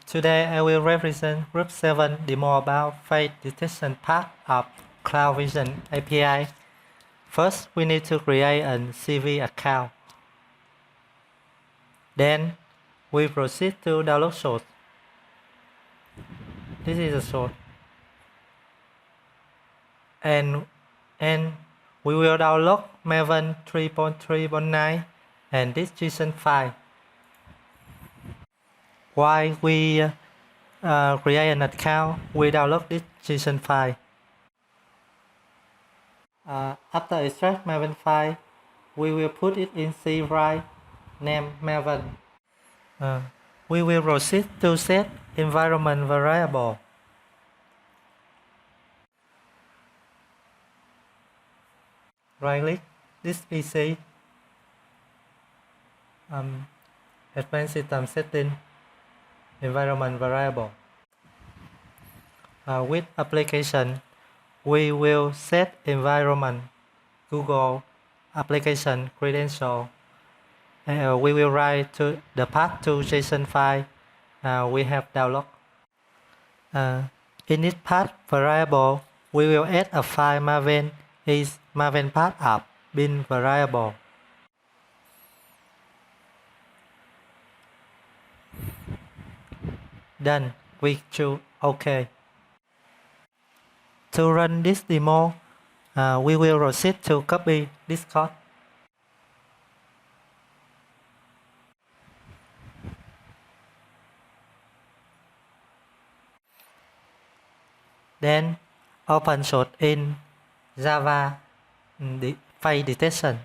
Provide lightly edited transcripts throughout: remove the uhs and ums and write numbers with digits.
Today I will represent Group 7 demo about face detection part of Cloud Vision API. First, we need to create a CV account. Then, we proceed to download source. This is the source. And we will download Maven 3.3.9 and this JSON file. While we create an account, we download this JSON file. After extract Maven file, we will put it in C drive, name Maven. We will proceed to set environment variable. Right-click this PC, Advanced System Setting, Environment Variable. With application, we will set environment Google application credential. We will write to the path to JSON file we have downloaded. In this path variable, we will add a file Maven is Maven part of bin variable. Then we choose OK. To run this demo, we will proceed to copy this code. Then open source in Java face detection.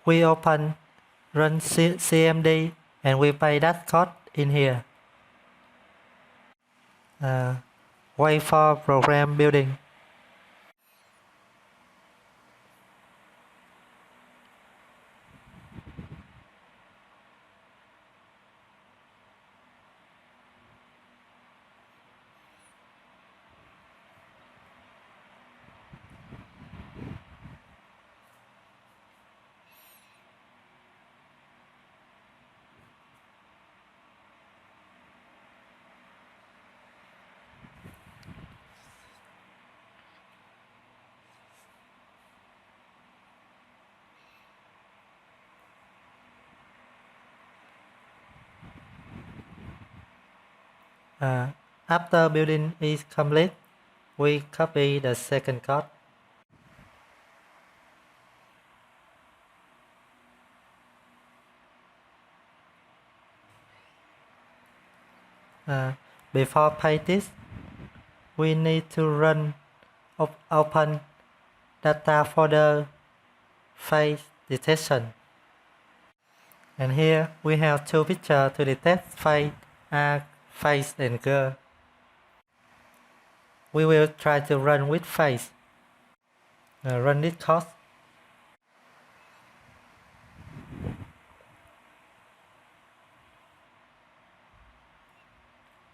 We open run CMD and we paste that code in here. Wait for program building. After building is complete, we copy the second code. Before paste this, we need to run open data folder face detection. And here we have two pictures to detect face and girl. We will try to run with face. Run this code.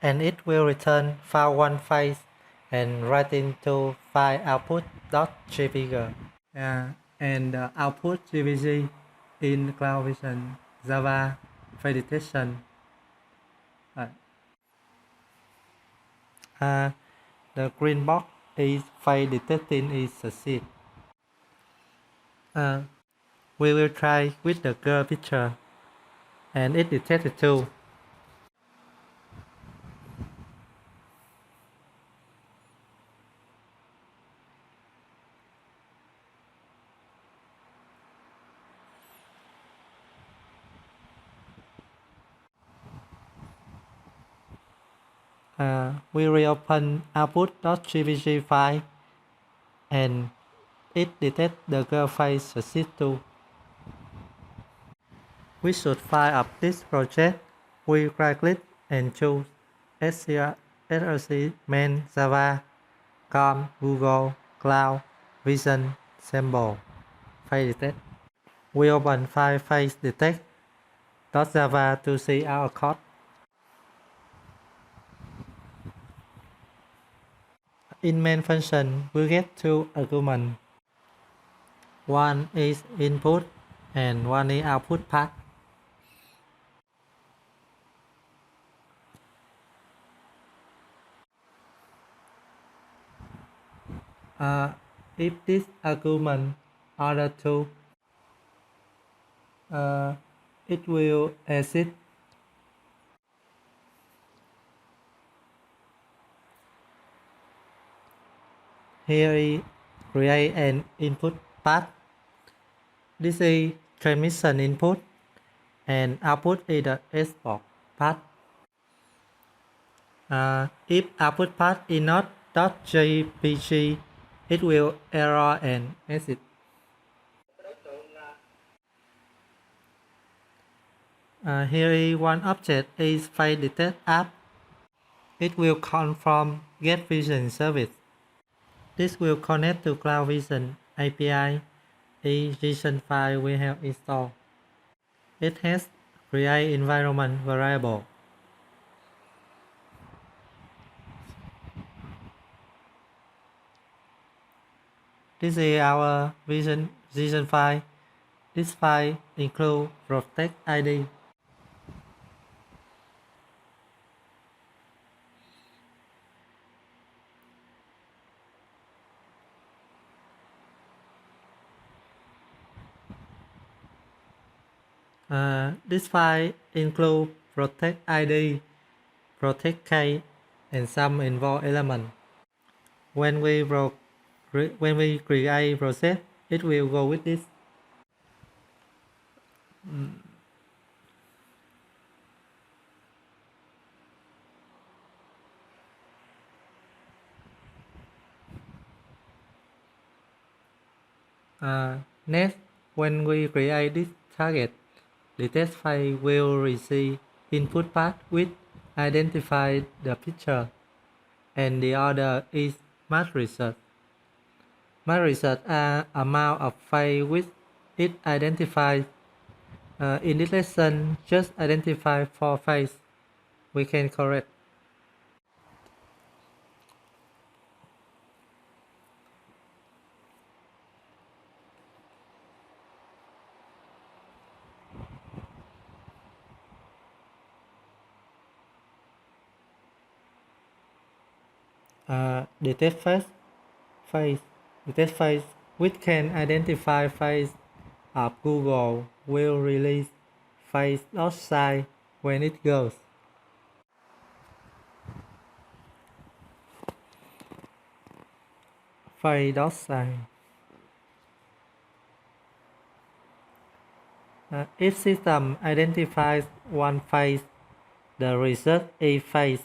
And it will return file one face and write into file output.jpg. And output JPG in Cloud Vision Java face detection. The green box is face detecting is succeed. We will try with the girl picture, and it detected too. We reopen output.jpg file and it detects the girl face succeed too. We should file of this project. We right click and choose src main Java com Google Cloud Vision Sample face detect. We open file face detect.java to see our code. In main function, we get two arguments. One is input and one is output path. If this argument order 2, it will exist. Here is create an input path. This is transmission input, and output is the export path. If output path is not .jpg, it will error and exit. Here is one object is file detect app. It will come from Get Vision service. This will connect to Cloud Vision API. A JSON file we have installed. It has create environment variable. This is our JSON file. This file includes protect ID. This file includes protect ID, protect key, and some involved element. When we create process, it will go with this. Next, when we create this target, the test file will receive input path which identifies the picture, and the order is mass result. Mass result are amount of file which it identifies. In this lesson, just identify 4 files we can correct. The test phase which can identify files of Google will release file.size when it goes. File.size. If system identifies one phase, the result is phase.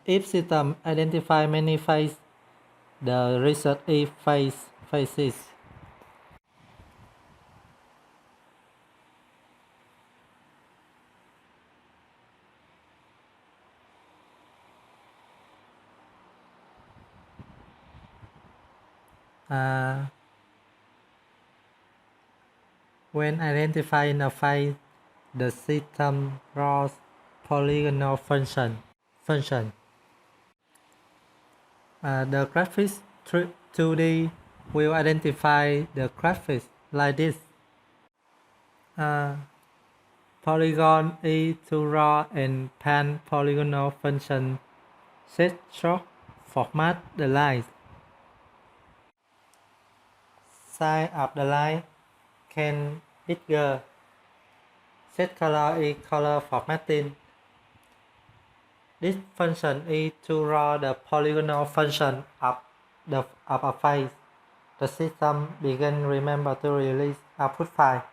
If system identify many phases, the result is phases. When identifying a phase, the system draws polygonal function. The graphics 2D will identify the graphics like this. Polygon is to draw and pan polygonal function. Set stroke format the lines. Size of the line can bigger. Set color is color formatting. This function is to draw the polygonal function of a file. The system begin remember to release output file.